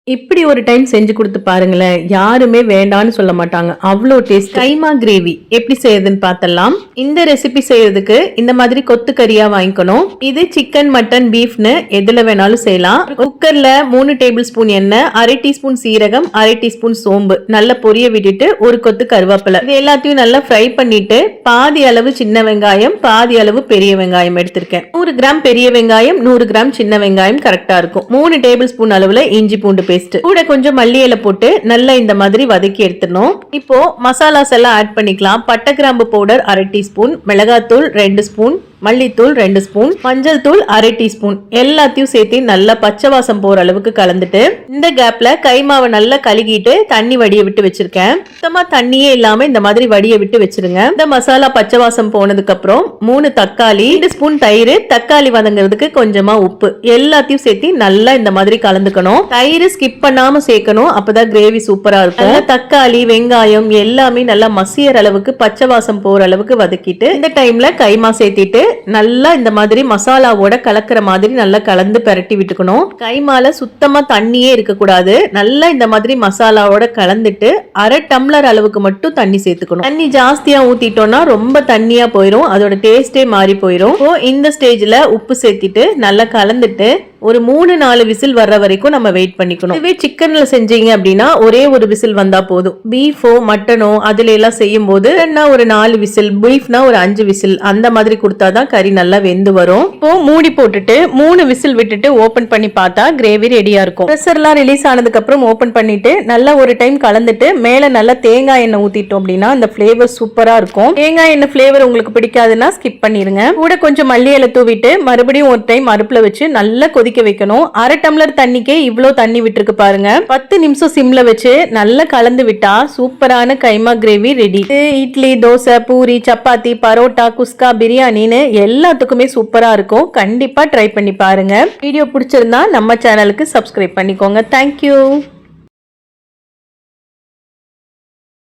இப்படி ஒரு டைம் செஞ்சு கொடுத்து பாருங்களேன், யாருமே வேண்டான்னு சொல்ல மாட்டாங்க. அவ்வளோ டேஸ்ட். கைமா கிரேவி எப்படி செய்யறதுன்னு பார்த்தலாம். இந்த ரெசிபி செய்யறதுக்கு இந்த மாதிரி கொத்து கறியா வாங்கிக்கணும். இது சிக்கன், மட்டன், பீஃப்னு எதுல வேணாலும் செய்யலாம். குக்கர்ல 3 டேபிள் ஸ்பூன் எண்ணெய், 1/2 டீஸ்பூன் சீரகம், 1/2 டீஸ்பூன் சோம்பு நல்லா பொரிய விட்டுட்டு ஒரு கொத்து கருவேப்பிலை இது எல்லாத்தையும் நல்லா ஃப்ரை பண்ணிட்டு பாதி அளவு சின்ன வெங்காயம், பாதி அளவு பெரிய வெங்காயம் எடுத்திருக்கேன். 100 கிராம் பெரிய வெங்காயம், 100 கிராம் சின்ன வெங்காயம் கரெக்டா இருக்கும். 3 டேபிள் ஸ்பூன் அளவுல இஞ்சி பூண்டு கூட கொஞ்சம் மல்லி இலை போட்டு நல்லா இந்த மாதிரி வதக்கி எடுத்துடணும். இப்போ மசாலாஸ் எல்லாம் ஆட் பண்ணிக்கலாம். பட்டை கிராம்பு பவுடர் 1/2 டீஸ்பூன், மிளகாத்தூள் 2 ஸ்பூன், மல்லித்தூள் 2 ஸ்பூன், மஞ்சள் தூள் 1/2 டீஸ்பூன் எல்லாத்தையும் சேர்த்து நல்லா பச்சை வாசம் போற அளவுக்கு கலந்துட்டு இந்த கேப்ல கைமாவை நல்லா கழுகிட்டு தண்ணி வடிய விட்டு வச்சிருக்கேன். சுத்தமா தண்ணியே இல்லாம இந்த மாதிரி வடிய விட்டு வச்சிருங்க. இந்த மசாலா பச்சை வாசம் போனதுக்கு அப்புறம் 3 தக்காளி, 2 ஸ்பூன் தயிர், தக்காளி வதங்கிறதுக்கு கொஞ்சமா உப்பு எல்லாத்தையும் சேர்த்து நல்லா இந்த மாதிரி கலந்துக்கணும். தயிர் ஸ்கிப் பண்ணாம சேர்க்கணும், அப்பதான் கிரேவி சூப்பரா இருக்கும். தக்காளி, வெங்காயம் எல்லாமே நல்லா மசியற அளவுக்கு பச்சை வாசம் போற அளவுக்கு வதக்கிட்டு இந்த டைம்ல கைமா சேர்த்திட்டு நல்லா இந்த மாதிரி மசாலாவோட கலக்கிற மாதிரி நல்லா கலந்து பெரட்டி விட்டுக்கணும். கைமால சுத்தமா தண்ணியே இருக்க கூடாது. நல்லா இந்த மாதிரி மசாலாவோட கலந்துட்டு 1/2 டம்ளர் அளவுக்கு மட்டும் தண்ணி சேர்த்துக்கணும். தண்ணி ஜாஸ்தியா ஊத்திட்டோம்னா ரொம்ப தண்ணியா போயிடும், அதோட டேஸ்டே மாறி போயிடும். இந்த ஸ்டேஜ்ல உப்பு சேர்த்திட்டு நல்லா கலந்துட்டு ஒரு 3-4 விசில் வர்ற வரைக்கும் நம்ம வெயிட் பண்ணிக்கணும். இதுவே சிக்கன்ல செஞ்சீங்க அப்படின்னா ஒரே ஒரு விசில் வந்தா போதும். பீஃபோ மட்டனோ அதுல எல்லாம் செய்யும் போது ஒரு 4 விசில், பீஃப்னா ஒரு 5 விசில் அந்த மாதிரி கொடுத்தாதான் கறி நல்லா வெந்து வரும். இப்போ மூடி போட்டுட்டு 3 விசில் விட்டுட்டு ஓபன் பண்ணி பார்த்தா கிரேவி ரெடியா இருக்கும். ப்ரெஷர் எல்லாம் ரிலீஸ் ஆனதுக்கு அப்புறம் ஓபன் பண்ணிட்டு நல்லா ஒரு டைம் கலந்துட்டு மேல நல்லா தேங்காய் எண்ணெய் ஊத்திட்டோம் அப்படின்னா அந்த பிளேவர் சூப்பரா இருக்கும். தேங்காய் எண்ணெய் பிளேவர் உங்களுக்கு பிடிக்காதுன்னா ஸ்கிப் பண்ணிருங்க. கூட கொஞ்சம் மல்லி இலை தூவிட்டு மறுபடியும் ஒரு டைம் அடுப்புல வச்சு நல்லா கொதிக்க வைக்கணும். 1/2 டம்ளர் தண்ணிக்கே இவ்ளோ தண்ணி விட்டுருக்கு பாருங்க. 10 நிமிஷம் சிம்ல வச்சு நல்லா கலந்து விட்டா சூப்பரான கைமா கிரேவி ரெடி. இட்லி, தோசை, பூரி, சப்பாத்தி, பரோட்டா, குஸ்கா, பிரியாணின்னு எல்லாத்துக்குமே சூப்பரா இருக்கும். கண்டிப்பா ட்ரை பண்ணி பாருங்க. வீடியோ பிடிச்சிருந்தா நம்ம சேனலுக்கு சப்ஸ்கிரைப் பண்ணிக்கோங்க. தேங்க்யூ.